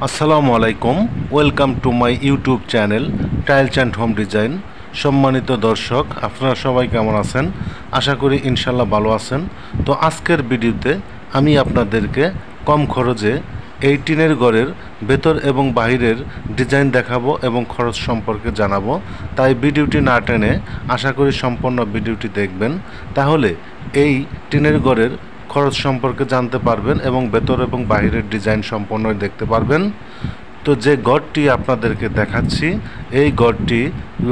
আসসালামু আলাইকুম। Welcome to my YouTube channel tiles and home design. সম্মানিত দর্শক, আপনারা সবাই কেমন আছেন? আশা করি ইনশাল্লাহ ভালো আছেন। তো আজকের ভিডিওতে আমি আপনাদেরকে কম খরচে এই টিনের ঘরের ভেতর এবং বাহিরের ডিজাইন দেখাবো এবং খরচ সম্পর্কে জানাবো। তাই ভিডিওটি না টেনে আশা করি সম্পূর্ণ ভিডিওটি দেখবেন, তাহলে এই টিনের ঘরের খরচ সম্পর্কে জানতে পারবেন এবং ভেতর এবং বাহিরের ডিজাইন সম্পূর্ণ দেখতে পারবেন। তো যে গড়টি আপনাদেরকে দেখাচ্ছি, এই গড়টি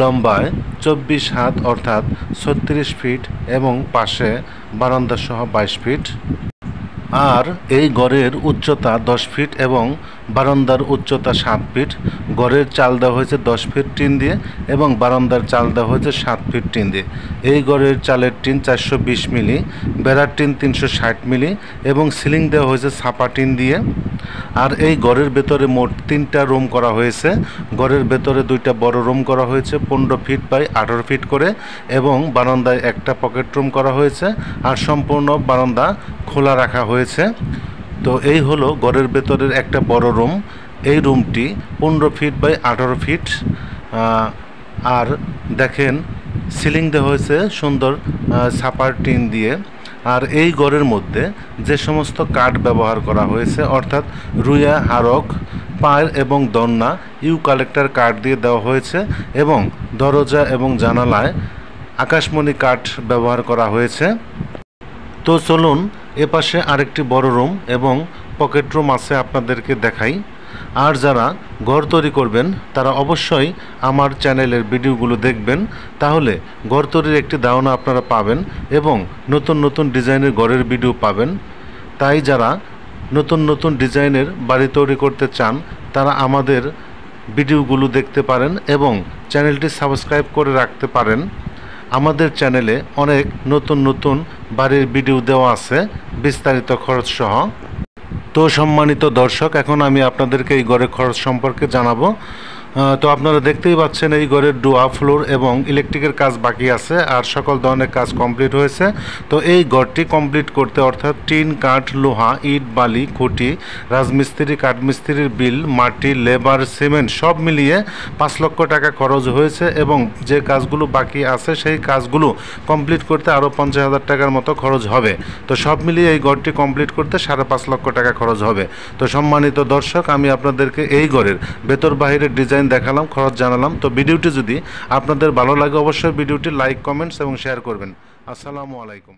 লম্বায় 24 হাত অর্থাৎ 36 ফিট এবং পাশে বারান্দা সহ 22 ফিট। আর এই গড়ের উচ্চতা 10 ফিট এবং বারান্দার উচ্চতা 7 ফিট। গড়ের চাল দেওয়া হয়েছে 10 ফিট টিন দিয়ে এবং বারান্দার চাল দেওয়া হয়েছে 7 ফিট টিন দিয়ে। এই গড়ের চালের টিন 420 মিলি, বেড়ার টিন 360 মিলি এবং সিলিং দেওয়া হয়েছে ছাপা টিন দিয়ে। আর এই ঘরের ভেতরে মোট 3টা রুম করা হয়েছে। ঘরের ভেতরে 2টা বড় রুম করা হয়েছে 15 ফিট বাই 18 ফিট করে এবং বারান্দায় একটা পকেট রুম করা হয়েছে আর সম্পূর্ণ বারান্দা খোলা রাখা হয়েছে। তো এই হলো ঘরের ভেতরের একটা বড় রুম। এই রুমটি 15 ফিট বাই 18 ফিট। আর দেখেন সিলিং দেওয়া হয়েছে সুন্দর ছাপার টিন দিয়ে। আর এই ঘরের মধ্যে যে সমস্ত কাঠ ব্যবহার করা হয়েছে অর্থাৎ রুইয়া, হারক, পায়ের এবং দন্না ইউক্যালিপটাস কাঠ দিয়ে দেওয়া হয়েছে এবং দরজা এবং জানালায় আকাশমণি কাঠ ব্যবহার করা হয়েছে। তো চলুন এপাশে আরেকটি বড় রুম এবং পকেট রুম আছে, আপনাদেরকে দেখাই। আর যারা ঘর তৈরি করবেন তারা অবশ্যই আমার চ্যানেলের ভিডিওগুলো দেখবেন, তাহলে ঘর তৈরির একটি ধারণা আপনারা পাবেন এবং নতুন নতুন ডিজাইনের ঘরের ভিডিও পাবেন। তাই যারা নতুন নতুন ডিজাইনের বাড়ি তৈরি করতে চান তারা আমাদের ভিডিওগুলো দেখতে পারেন এবং চ্যানেলটি সাবস্ক্রাইব করে রাখতে পারেন। আমাদের চ্যানেলে অনেক নতুন নতুন বাড়ির ভিডিও দেওয়া আছে বিস্তারিত খরচ সহ। তো সম্মানিত দর্শক, এখন আমি আপনাদেরকে এই ঘরের খরচ সম্পর্কে জানাবো। তো আপনারা দেখতেই পাচ্ছেন এই ঘরের ডোয়া, ফ্লোর এবং ইলেকট্রিকের কাজ বাকি আছে আর সকল ধরনের কাজ কমপ্লিট হয়েছে। তো এই ঘরটি কমপ্লিট করতে অর্থাৎ টিন, কাঠ, লোহা, ইট, বালি, খুঁটি, রাজমিস্ত্রি, কাঠমিস্ত্রির বিল, মাটি, লেবার, সিমেন্ট সব মিলিয়ে 5 লক্ষ টাকা খরচ হয়েছে এবং যে কাজগুলো বাকি আছে সেই কাজগুলো কমপ্লিট করতে আরও 50,000 টাকার মতো খরচ হবে। তো সব মিলিয়ে এই ঘরটি কমপ্লিট করতে 5.5 লক্ষ টাকা খরচ হবে। তো সম্মানিত দর্শক, আমি আপনাদেরকে এই ঘরের ভেতর বাহিরের ডিজাইন দেখালাম, খরচ জানালাম। তো ভিডিওটি যদি আপনাদের ভালো লাগে অবশ্যই ভিডিওটি লাইক, কমেন্টস এবং শেয়ার করবেন। আসসালামু আলাইকুম।